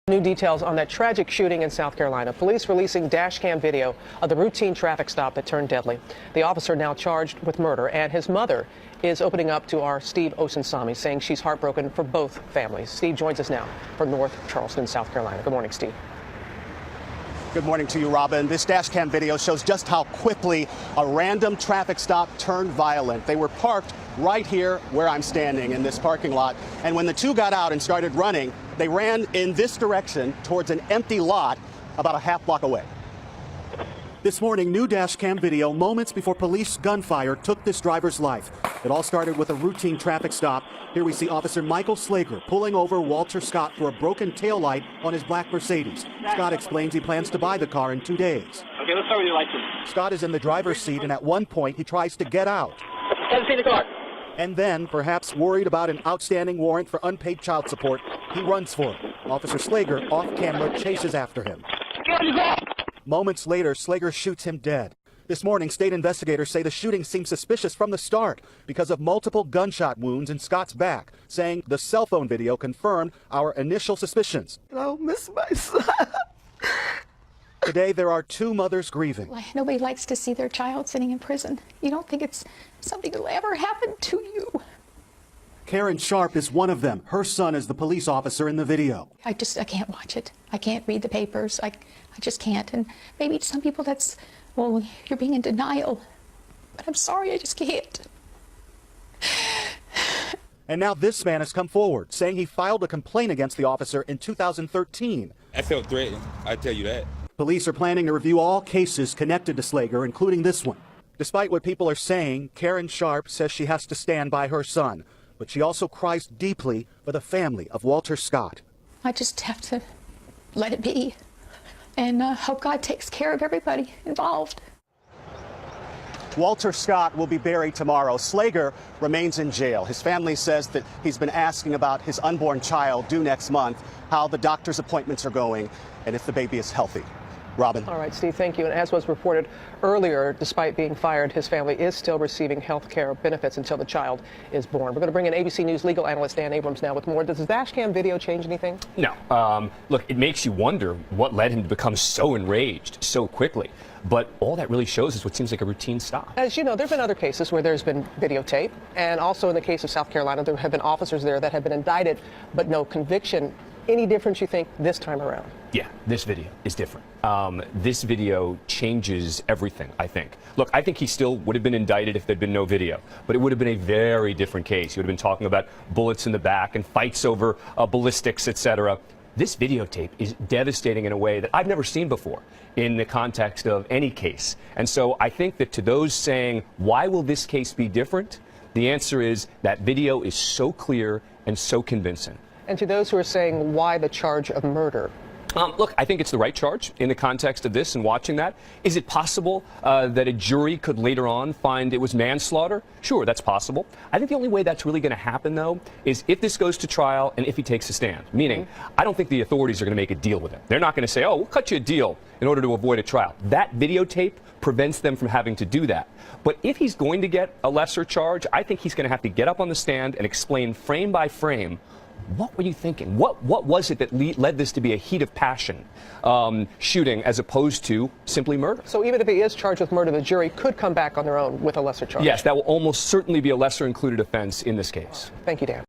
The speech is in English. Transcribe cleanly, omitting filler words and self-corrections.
New details on that tragic shooting in South Carolina. Police releasing dash cam video of the routine traffic stop that turned deadly. The officer now charged with murder, and his mother is opening up to our Steve Osunsami, saying she's heartbroken for both families. Steve joins us now from North Charleston, South Carolina. Good morning, Steve. Good morning to you, Robin. This dash cam video shows just how quickly a random traffic stop turned violent. They were parked right here where I'm standing in this parking lot. And when the two got out and started running, they ran in this direction towards an empty lot about a half block away. This morning, new dash cam video moments before police gunfire took this driver's life. It all started with a routine traffic stop. Here we see Officer Michael Slager pulling over Walter Scott for a broken taillight on his black Mercedes. Scott explains he plans to buy the car in 2 days. Okay, let's start with your license. Scott is in the driver's seat, and at one point he tries to get out. Let's see the car. And then, perhaps worried about an outstanding warrant for unpaid child support, he runs for it. Officer Slager, off camera, chases after him. Moments later, Slager shoots him dead. This morning, state investigators say the shooting seemed suspicious from the start because of multiple gunshot wounds in Scott's back, saying the cell phone video confirmed our initial suspicions. I miss my son. Today, there are two mothers grieving. Nobody likes to see their child sitting in prison. You don't think it's something that'll ever happen to you. Karen Sharp is one of them. Her son is the police officer in the video. I can't watch it. I can't read the papers. I just can't. And maybe to some people that's, well, you're being in denial. But I'm sorry, I just can't. And now this man has come forward, saying he filed a complaint against the officer in 2013. I felt threatened, I tell you that. Police are planning to review all cases connected to Slager, including this one. Despite what people are saying, Karen Sharp says she has to stand by her son, but she also cries deeply for the family of Walter Scott. I just have to let it be and hope God takes care of everybody involved. Walter Scott will be buried tomorrow. Slager remains in jail. His family says that he's been asking about his unborn child due next month, how the doctor's appointments are going, and if the baby is healthy. Robin. All right, Steve, thank you. And as was reported earlier, despite being fired, his family is still receiving health care benefits until the child is born. We're going to bring in ABC News legal analyst Dan Abrams now with more. Does the dash cam video change anything? No. Look, it makes you wonder what led him to become so enraged so quickly. But all that really shows is what seems like a routine stop. As you know, there have been other cases where there's been videotape. And also in the case of South Carolina, there have been officers there that have been indicted, but no conviction. Any difference, you think, this time around? Yeah, this video is different. This video changes everything, I think. Look, I think he still would have been indicted if there'd been no video, but it would have been a very different case. He would have been talking about bullets in the back and fights over ballistics, etc. This videotape is devastating in a way that I've never seen before in the context of any case. And so I think that to those saying, why will this case be different? The answer is that video is so clear and so convincing. And to those who are saying, why the charge of murder? Look, I think it's the right charge in the context of this and watching that. Is it possible that a jury could later on find it was manslaughter? Sure, that's possible. I think the only way that's really going to happen, though, is if this goes to trial and if he takes a stand. Meaning, I don't think the authorities are going to make a deal with him. They're not going to say, oh, we'll cut you a deal in order to avoid a trial. That videotape prevents them from having to do that. But if he's going to get a lesser charge, I think he's going to have to get up on the stand and explain frame by frame, what were you thinking? What was it that led this to be a heat of passion shooting as opposed to simply murder? So even if he is charged with murder, the jury could come back on their own with a lesser charge? Yes, that will almost certainly be a lesser included offense in this case. Thank you, Dan.